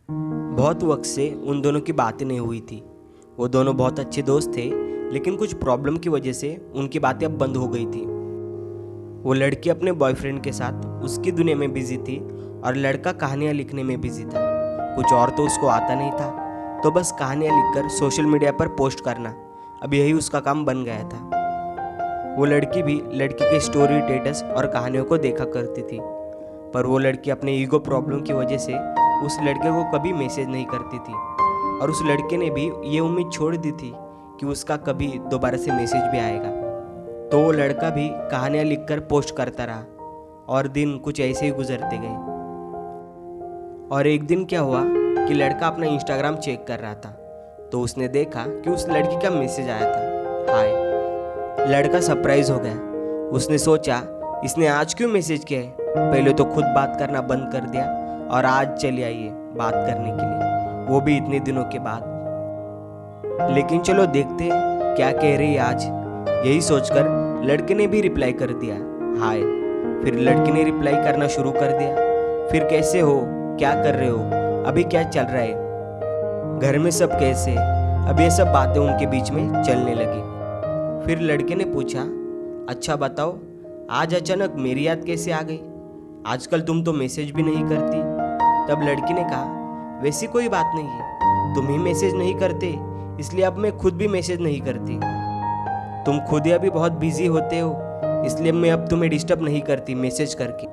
बहुत वक्त से उन दोनों की बातें नहीं हुई थी। वो दोनों बहुत अच्छे दोस्त थे, लेकिन कुछ प्रॉब्लम की वजह से उनकी बातें अब बंद हो गई थी। वो लड़की अपने बॉयफ्रेंड के साथ उसकी दुनिया में बिजी थी और लड़का कहानियाँ लिखने में बिजी था। कुछ और तो उसको आता नहीं था, तो बस कहानियाँ लिखकर सोशल मीडिया पर पोस्ट करना अब यही उसका काम बन गया था। वो लड़की भी लड़की के स्टोरी, स्टेटस और कहानियों को देखा करती थी, पर वो लड़की अपने ईगो प्रॉब्लम की वजह से उस लड़के को कभी मैसेज नहीं करती थी और उस लड़के ने भी ये उम्मीद छोड़ दी थी कि उसका कभी दोबारा से मैसेज भी आएगा। तो वो लड़का भी कहानियाँ लिखकर पोस्ट करता रहा और दिन कुछ ऐसे ही गुजरते गए। और एक दिन क्या हुआ कि लड़का अपना इंस्टाग्राम चेक कर रहा था, तो उसने देखा कि उस लड़की का मैसेज आया था, हाय। लड़का सरप्राइज हो गया। उसने सोचा इसने आज क्यों मैसेज किया है, पहले तो खुद बात करना बंद कर दिया और आज चली आई है बात करने के लिए, वो भी इतने दिनों के बाद। लेकिन चलो देखते क्या कह रही है आज। यही सोचकर लड़के ने भी रिप्लाई कर दिया, हाय। फिर लड़की ने रिप्लाई करना शुरू कर दिया, फिर कैसे हो, क्या कर रहे हो, अभी क्या चल रहा है, घर में सब कैसे। अब ये सब बातें उनके बीच में चलने लगी। फिर लड़के ने पूछा, अच्छा बताओ आज अचानक मेरी याद कैसे आ गई, आजकल तुम तो मैसेज भी नहीं करती। तब लड़की ने कहा, वैसी कोई बात नहीं है, तुम ही मैसेज नहीं करते इसलिए अब मैं खुद भी मैसेज नहीं करती। तुम खुद ही अभी बहुत बिजी होते हो, इसलिए मैं अब तुम्हें डिस्टर्ब नहीं करती मैसेज करके।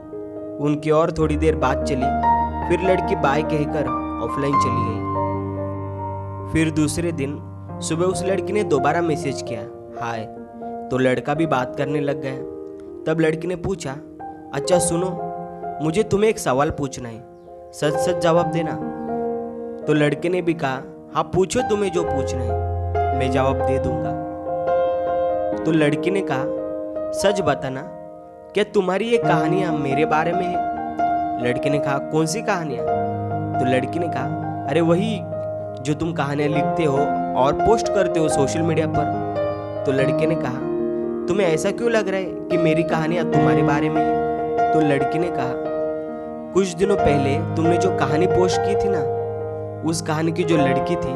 उनकी और थोड़ी देर बात चली, फिर लड़की बाय कहकर ऑफलाइन चली गई। फिर दूसरे दिन सुबह उस लड़की ने दोबारा मैसेज किया, हाय। तो लड़का भी बात करने लग गया। तब लड़की ने पूछा, अच्छा सुनो, मुझे तुम्हें एक सवाल पूछना है, सच सच जवाब देना। तो लड़के ने भी कहा, हाँ पूछो, तुम्हें जो पूछना है मैं जवाब दे दूंगा। तो लड़की ने कहा, सच बताना, क्या तुम्हारी ये कहानियां मेरे बारे में है। लड़के ने कहा, कौन सी कहानियां। तो लड़की ने कहा, अरे वही जो तुम कहानियां लिखते हो और पोस्ट करते हो सोशल मीडिया पर। तो लड़के ने कहा, तुम्हें ऐसा क्यों लग रहा है कि मेरी कहानियां तुम्हारे बारे में है। तो लड़की ने कहा, कुछ दिनों पहले तुमने जो कहानी पोस्ट की थी ना, उस कहानी की जो लड़की थी,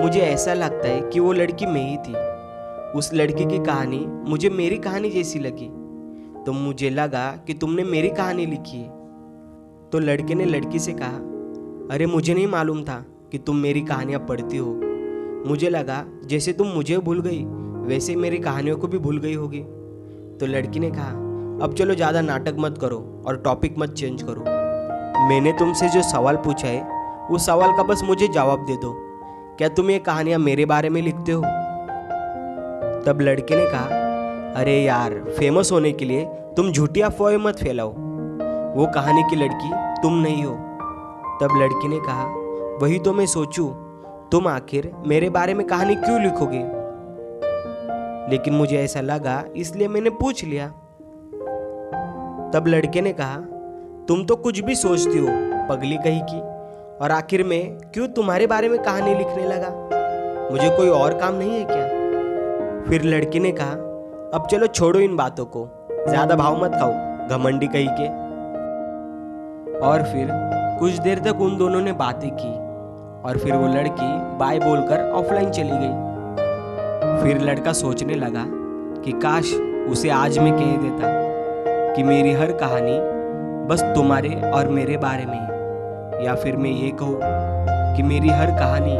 मुझे ऐसा लगता है कि वो लड़की मैं ही थी। उस लड़की की कहानी मुझे मेरी कहानी जैसी लगी, तो मुझे लगा कि तुमने मेरी कहानी लिखी है। तो लड़के ने लड़की से कहा, अरे मुझे नहीं मालूम था कि तुम मेरी कहानियां पढ़ती हो, मुझे लगा जैसे तुम मुझे भूल गई वैसे मेरी कहानियों को भी भूल गई होगी। तो लड़की ने कहा, अब चलो ज़्यादा नाटक मत करो और टॉपिक मत चेंज करो। मैंने तुमसे जो सवाल पूछा है उस सवाल का बस मुझे जवाब दे दो, क्या तुम ये कहानियां मेरे बारे में लिखते हो। तब लड़के ने कहा, अरे यार, फेमस होने के लिए तुम झूठी अफवाहें मत फैलाओ, वो कहानी की लड़की तुम नहीं हो। तब लड़की ने कहा, वही तो मैं सोचूं, तुम आखिर मेरे बारे में कहानी क्यों लिखोगे, लेकिन मुझे ऐसा लगा इसलिए मैंने पूछ लिया। तब लड़के ने कहा, तुम तो कुछ भी सोचती हो पगली कहीं की, और आखिर मैं क्यों तुम्हारे बारे में कहानी लिखने लगा, मुझे कोई और काम नहीं है क्या। फिर लड़की ने कहा, अब चलो छोड़ो इन बातों को, ज्यादा भाव मत खाओ घमंडी कहीं के। और फिर कुछ देर तक उन दोनों ने बातें की और फिर वो लड़की बाय बोलकर ऑफलाइन चली गई। फिर लड़का सोचने लगा कि काश उसे आज मैं कह देता कि मेरी हर कहानी बस तुम्हारे और मेरे बारे में है, या फिर मैं ये कहूँ कि मेरी हर कहानी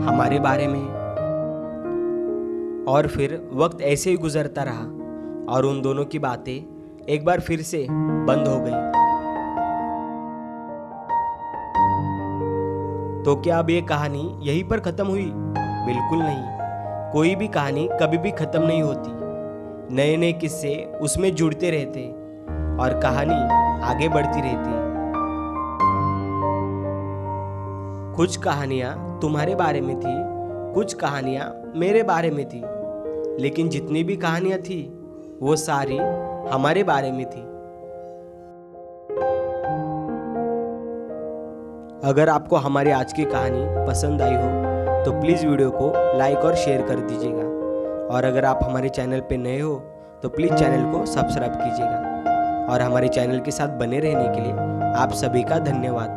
हमारे बारे में है। और फिर वक्त ऐसे ही गुजरता रहा और उन दोनों की बातें एक बार फिर से बंद हो गई। तो क्या अब ये कहानी यहीं पर खत्म हुई? बिल्कुल नहीं। कोई भी कहानी कभी भी खत्म नहीं होती, नए नए किस्से उसमें जुड़ते रहते और कहानी आगे बढ़ती रहती। कुछ कहानियां तुम्हारे बारे में थी, कुछ कहानियां मेरे बारे में थी, लेकिन जितनी भी कहानियां थी वो सारी हमारे बारे में थी। अगर आपको हमारी आज की कहानी पसंद आई हो तो प्लीज़ वीडियो को लाइक और शेयर कर दीजिएगा, और अगर आप हमारे चैनल पे नए हो तो प्लीज़ चैनल को सब्सक्राइब कीजिएगा। और हमारे चैनल के साथ बने रहने के लिए आप सभी का धन्यवाद।